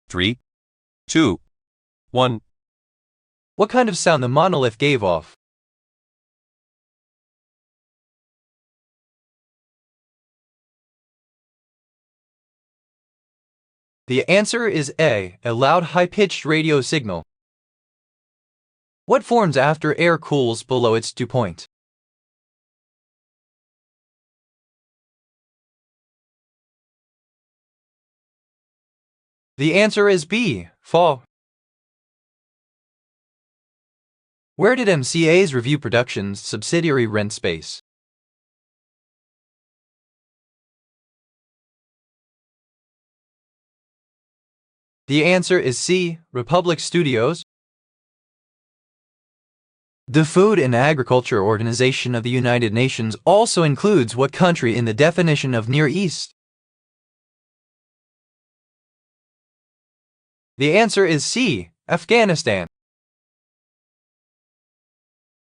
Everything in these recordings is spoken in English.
3, 2, 1. What kind of sound the monolith gave off? The answer is A, a loud high-pitched radio signal. What forms after air cools below its dew point? The answer is B, thaw. Where did MCA's Review Productions subsidiary rent space? The answer is C, Republic Studios. The Food and Agriculture Organization of the United Nations also includes what country in the definition of Near East? The answer is C, Afghanistan.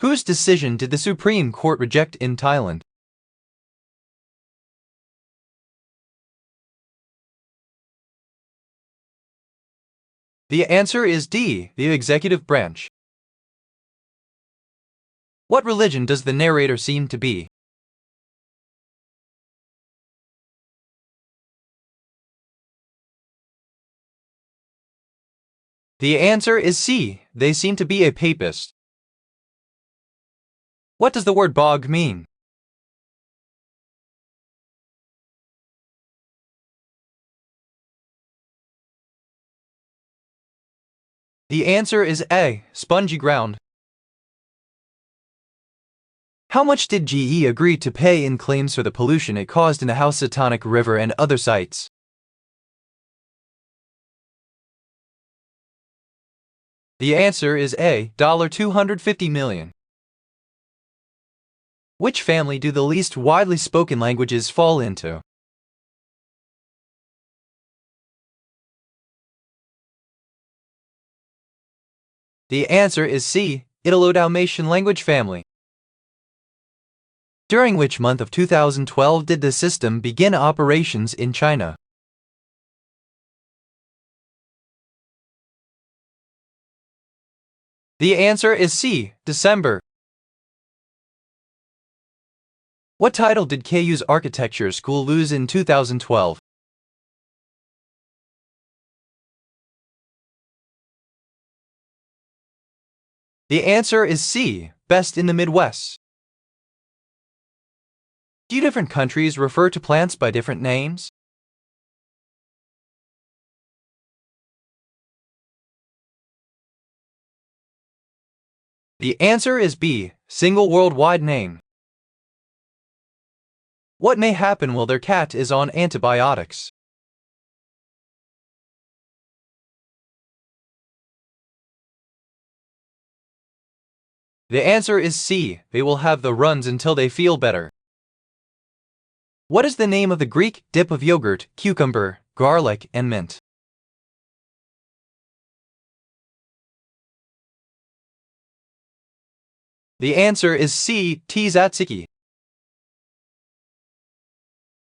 Whose decision did the Supreme Court reject in Thailand? The answer is D, the executive branch. What religion does the narrator seem to be? The answer is C, they seem to be a papist. What does the word bog mean? The answer is A, spongy ground. How much did GE agree to pay in claims for the pollution it caused in the Housatonic River and other sites? The answer is A, $250 million. Which family do the least widely spoken languages fall into? The answer is C, Italo-Dalmatian language family. During which month of 2012 did the system begin operations in China? The answer is C, December. What title did KU's architecture school lose in 2012? The answer is C, Best in the Midwest. Do different countries refer to plants by different names? The answer is B, single worldwide name. What may happen while their cat is on antibiotics? The answer is C, they will have the runs until they feel better. What is the name of the Greek dip of yogurt, cucumber, garlic, and mint? The answer is C, tzatziki.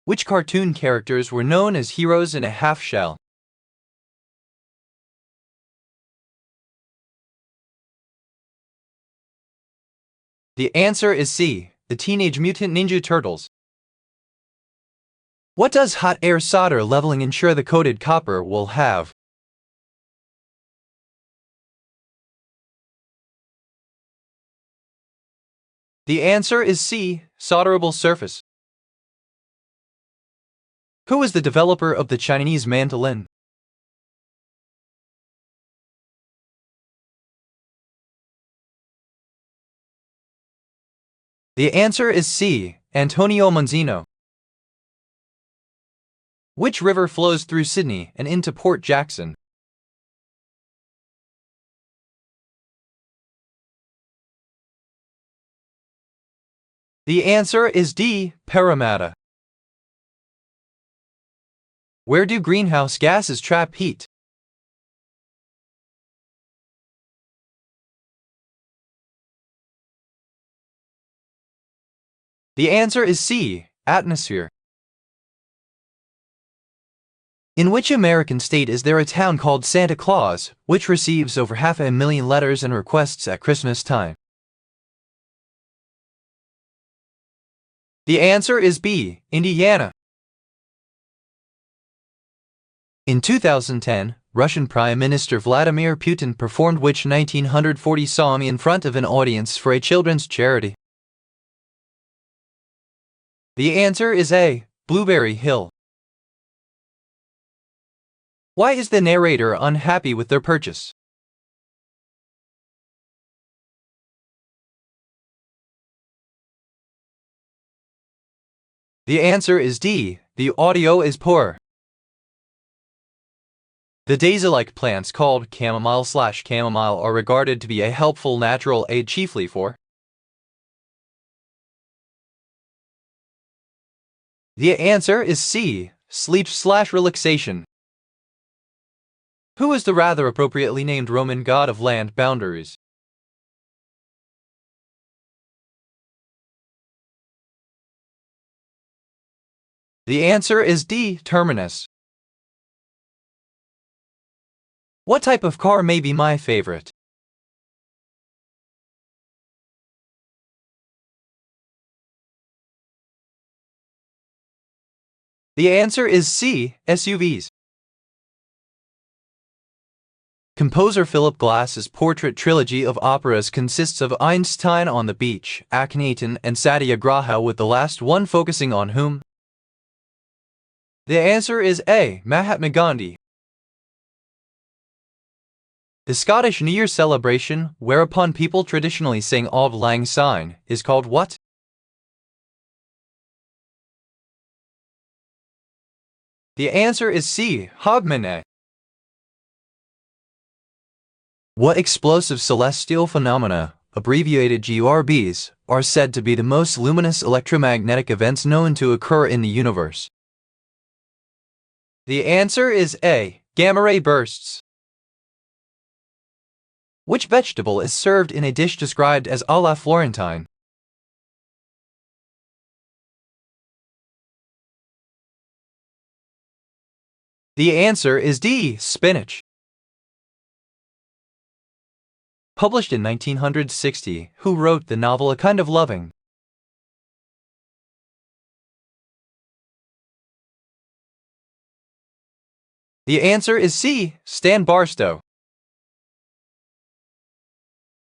Which cartoon characters were known as heroes in a half shell? The answer is C, the Teenage Mutant Ninja Turtles. What does hot air solder leveling ensure the coated copper will have? The answer is C, solderable surface. Who is the developer of the Chinese mandolin? The answer is C, Antonio Monzino. Which river flows through Sydney and into Port Jackson? The answer is D, Parramatta. Where do greenhouse gases trap heat? The answer is C, atmosphere. In which American state is there a town called Santa Claus, which receives over 500,000 letters and requests at Christmas time? The answer is B, Indiana. In 2010, Russian Prime Minister Vladimir Putin performed which 1940 song in front of an audience for a children's charity? The answer is A, Blueberry Hill. Why is the narrator unhappy with their purchase? The answer is D, the audio is poor. The daisy-like plants called chamomile/chamomile are regarded to be a helpful natural aid chiefly for. The answer is C, sleep/relaxation. Who is the rather appropriately named Roman god of land boundaries? The answer is D, Terminus. What type of car may be my favorite? The answer is C, SUVs. Composer Philip Glass's portrait trilogy of operas consists of Einstein on the Beach, Akhenaten, and Satyagraha, with the last one focusing on whom? The answer is A, Mahatma Gandhi. The Scottish New Year celebration, whereupon people traditionally sing Auld Lang Syne, is called what? The answer is C, Hogmanay. What explosive celestial phenomena, abbreviated GRBs, are said to be the most luminous electromagnetic events known to occur in the universe? The answer is A, gamma-ray bursts. Which vegetable is served in a dish described as à la Florentine? The answer is D, spinach. Published in 1960, who wrote the novel A Kind of Loving? The answer is C, Stan Barstow.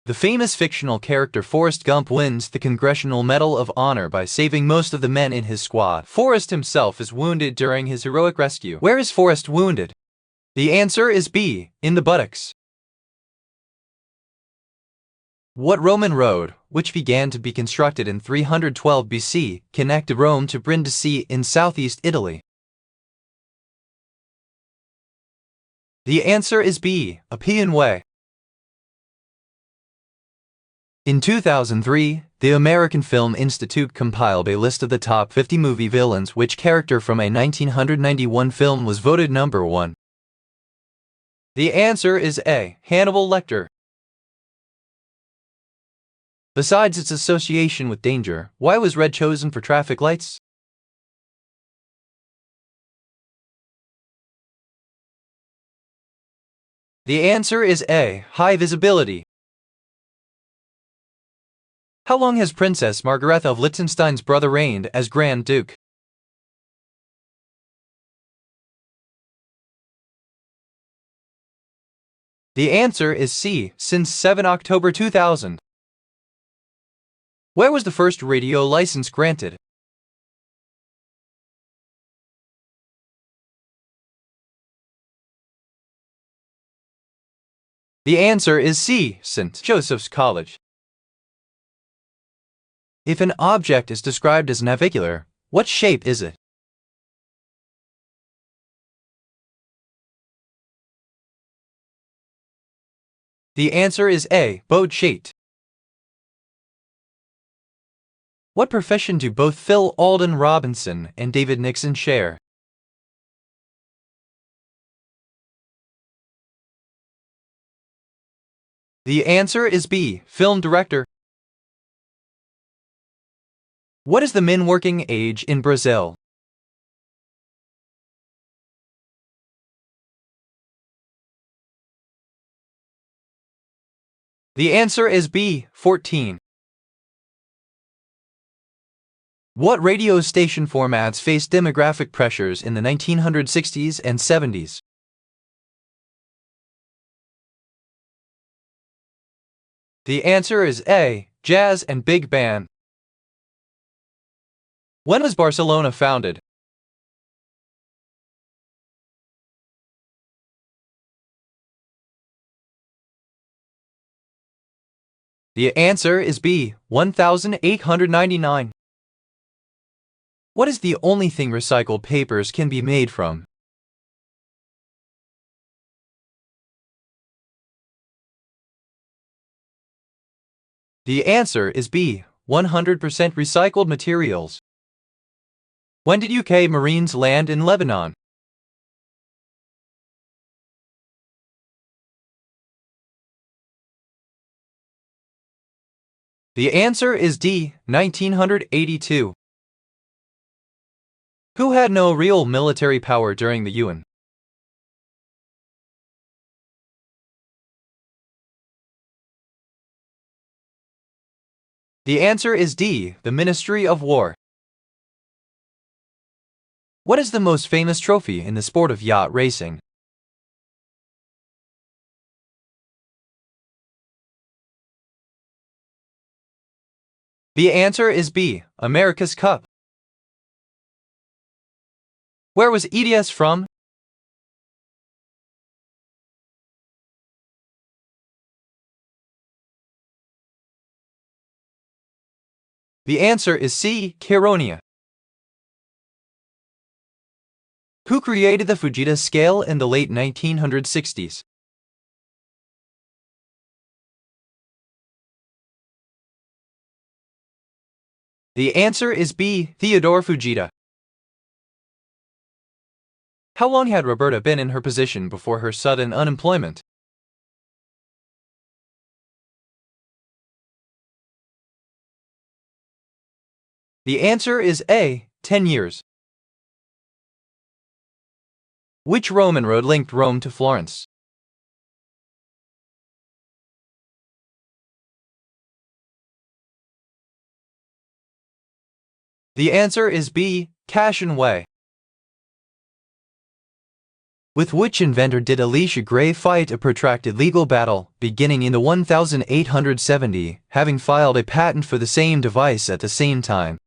The famous fictional character Forrest Gump wins the Congressional Medal of Honor by saving most of the men in his squad. Forrest himself is wounded during his heroic rescue. Where is Forrest wounded? The answer is B, in the buttocks. What Roman road, which began to be constructed in 312 BC, connected Rome to Brindisi in southeast Italy? The answer is B, Appian Way. In 2003, the American Film Institute compiled a list of the top 50 movie villains. Which character from a 1991 film was voted number 1? The answer is A, Hannibal Lecter. Besides its association with danger, why was red chosen for traffic lights? The answer is A, high visibility. How long has Princess Margaretha of Liechtenstein's brother reigned as Grand Duke? The answer is C, since 7 October 2000. Where was the first radio license granted? The answer is C, St. Joseph's College. If an object is described as navicular, what shape is it? The answer is A, boat-shaped. What profession do both Phil Alden Robinson and David Nixon share? The answer is B, film director. What is the min working age in Brazil? The answer is B. 14. What radio station formats faced demographic pressures in the 1960s and 70s? The answer is A. Jazz and Big Band. When was Barcelona founded? The answer is B. 1899. What is the only thing recycled papers can be made from? The answer is B. 100% recycled materials. When did UK Marines land in Lebanon? The answer is D. 1982. Who had no real military power during the UN? The answer is D. The Ministry of War. What is the most famous trophy in the sport of yacht racing? The answer is B. America's Cup. Where was EDS from? The answer is C. Caronia. Who created the Fujita scale in the late 1960s? The answer is B. Theodore Fujita. How long had Roberta been in her position before her sudden unemployment? The answer is A. 10 years. Which Roman road linked Rome to Florence? The answer is B. Cassion Way. With which inventor did Elisha Gray fight a protracted legal battle, beginning in the 1870, having filed a patent for the same device at the same time?